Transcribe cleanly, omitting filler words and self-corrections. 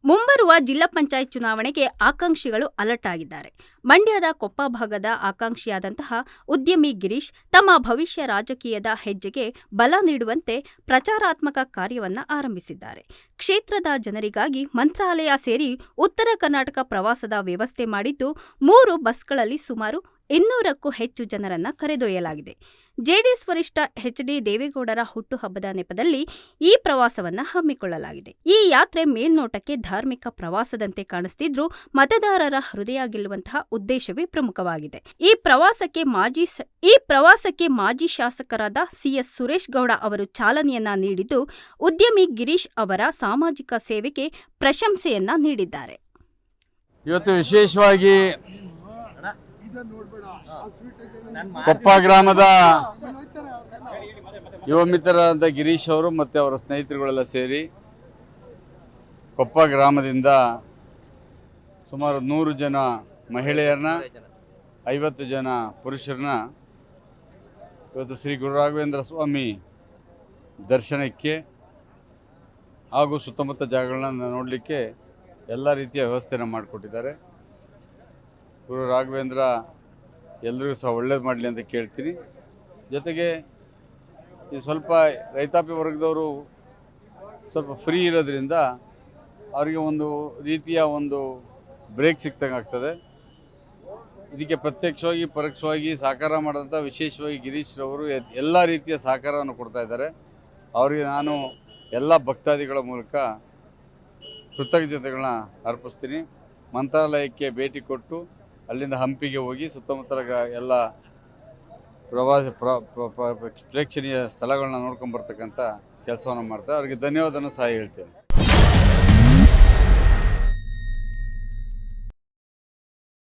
ಮುಂಬರುವ ಜಿಲ್ಲಾ ಪಂಚಾಯತ್ ಚುನಾವಣೆಗೆ ಆಕಾಂಕ್ಷಿಗಳು ಅಲರ್ಟ್ ಆಗಿದ್ದಾರೆ. ಮಂಡ್ಯದ ಕೊಪ್ಪ ಭಾಗದ ಆಕಾಂಕ್ಷಿಯಾದಂತಹ ಉದ್ಯಮಿ ಗಿರೀಶ್ ತಮ್ಮ ಭವಿಷ್ಯ ರಾಜಕೀಯದ ಹೆಜ್ಜೆಗೆ ಬಲ ನೀಡುವಂತೆ ಪ್ರಚಾರಾತ್ಮಕ ಕಾರ್ಯವನ್ನು ಆರಂಭಿಸಿದ್ದಾರೆ. ಕ್ಷೇತ್ರದ ಜನರಿಗಾಗಿ ಮಂತ್ರಾಲಯ ಸೇರಿ ಉತ್ತರ ಕರ್ನಾಟಕ ಪ್ರವಾಸದ ವ್ಯವಸ್ಥೆ ಮಾಡಿದ್ದು 3 ಬಸ್ಗಳಲ್ಲಿ ಸುಮಾರು 200ಕ್ಕೂ ಹೆಚ್ಚು ಜನರನ್ನು ಕರೆದೊಯ್ಯಲಾಗಿದೆ. ಜೆಡಿಎಸ್ ವರಿಷ್ಠ ಎಚ್.ಡಿ. ದೇವೇಗೌಡರ ಹುಟ್ಟುಹಬ್ಬದ ನೆಪದಲ್ಲಿ ಈ ಪ್ರವಾಸವನ್ನು ಹಮ್ಮಿಕೊಳ್ಳಲಾಗಿದೆ. ಈ ಯಾತ್ರೆ ಮೇಲ್ನೋಟಕ್ಕೆ ಧಾರ್ಮಿಕ ಪ್ರವಾಸದಂತೆ ಕಾಣಿಸುತ್ತಿದ್ರೂ ಮತದಾರರ ಹೃದಯ ಗೆಲ್ಲುವಂತಹ ಉದ್ದೇಶವೇ ಪ್ರಮುಖವಾಗಿದೆ. ಈ ಪ್ರವಾಸಕ್ಕೆ ಮಾಜಿ ಶಾಸಕರಾದ ಸಿ.ಎಸ್. ಸುರೇಶ್ ಗೌಡ ಅವರು ಚಾಲನೆಯನ್ನ ನೀಡಿದ್ದು, ಉದ್ಯಮಿ ಗಿರೀಶ್ ಅವರ ಸಾಮಾಜಿಕ ಸೇವೆಗೆ ಪ್ರಶಂಸೆಯನ್ನ ನೀಡಿದ್ದಾರೆ. ಇವತ್ತು ವಿಶೇಷವಾಗಿ ಕೊಪ್ಪ ಗ್ರಾಮದ ಯುವ ಮಿತ್ರರಾದ ಗಿರೀಶ್ ಅವರು ಮತ್ತು ಅವರ ಸ್ನೇಹಿತರುಗಳೆಲ್ಲ ಸೇರಿ ಕೊಪ್ಪ ಗ್ರಾಮದಿಂದ ಸುಮಾರು 100 ಜನ ಮಹಿಳೆಯರನ್ನ 50 ಜನ ಪುರುಷರನ್ನ ಇವತ್ತು ಶ್ರೀ ಗುರು ರಾಘವೇಂದ್ರ ಸ್ವಾಮಿ ದರ್ಶನಕ್ಕೆ ಹಾಗೂ ಸುತ್ತಮುತ್ತ ಜಾಗಗಳನ್ನ ನೋಡಲಿಕ್ಕೆ ಎಲ್ಲ ರೀತಿಯ ವ್ಯವಸ್ಥೆಯನ್ನು ಮಾಡಿಕೊಟ್ಟಿದ್ದಾರೆ. ಗುರು ರಾಘವೇಂದ್ರ ಎಲ್ಲರಿಗೂ ಸಹ ಒಳ್ಳೇದು ಮಾಡಲಿ ಅಂತ ಕೇಳ್ತೀನಿ. ಜೊತೆಗೆ ಈ ಸ್ವಲ್ಪ ರೈತಾಪಿ ವರ್ಗದವರು ಸ್ವಲ್ಪ ಫ್ರೀ ಇರೋದ್ರಿಂದ ಅವರಿಗೆ ಒಂದು ರೀತಿಯ ಒಂದು ಬ್ರೇಕ್ ಸಿಕ್ತಂಗೆ ಆಗ್ತದೆ. ಇದಕ್ಕೆ ಪ್ರತ್ಯಕ್ಷವಾಗಿ ಪರೋಕ್ಷವಾಗಿ ಸಹಕಾರ ಮಾಡಿದಂಥ ವಿಶೇಷವಾಗಿ ಗಿರೀಶ್ರವರು ಎಲ್ಲ ರೀತಿಯ ಸಹಕಾರವನ್ನು ಕೊಡ್ತಾ ಇದ್ದಾರೆ. ಅವರಿಗೆ ನಾನು ಎಲ್ಲ ಭಕ್ತಾದಿಗಳ ಮೂಲಕ ಕೃತಜ್ಞತೆಗಳನ್ನ ಅರ್ಪಿಸ್ತೀನಿ. ಮಂತ್ರಾಲಯಕ್ಕೆ ಭೇಟಿ ಕೊಟ್ಟು ಅಲ್ಲಿಂದ ಹಂಪಿಗೆ ಹೋಗಿ ಸುತ್ತಮುತ್ತಲ ಎಲ್ಲ ಪ್ರೇಕ್ಷಣೀಯ ಸ್ಥಳಗಳನ್ನ ನೋಡ್ಕೊಂಡು ಬರ್ತಕ್ಕಂಥ ಕೆಲಸವನ್ನು ಮಾಡ್ತಾರೆ. ಅವರಿಗೆ ಧನ್ಯವಾದವನ್ನು ಸಹ ಹೇಳ್ತೇನೆ.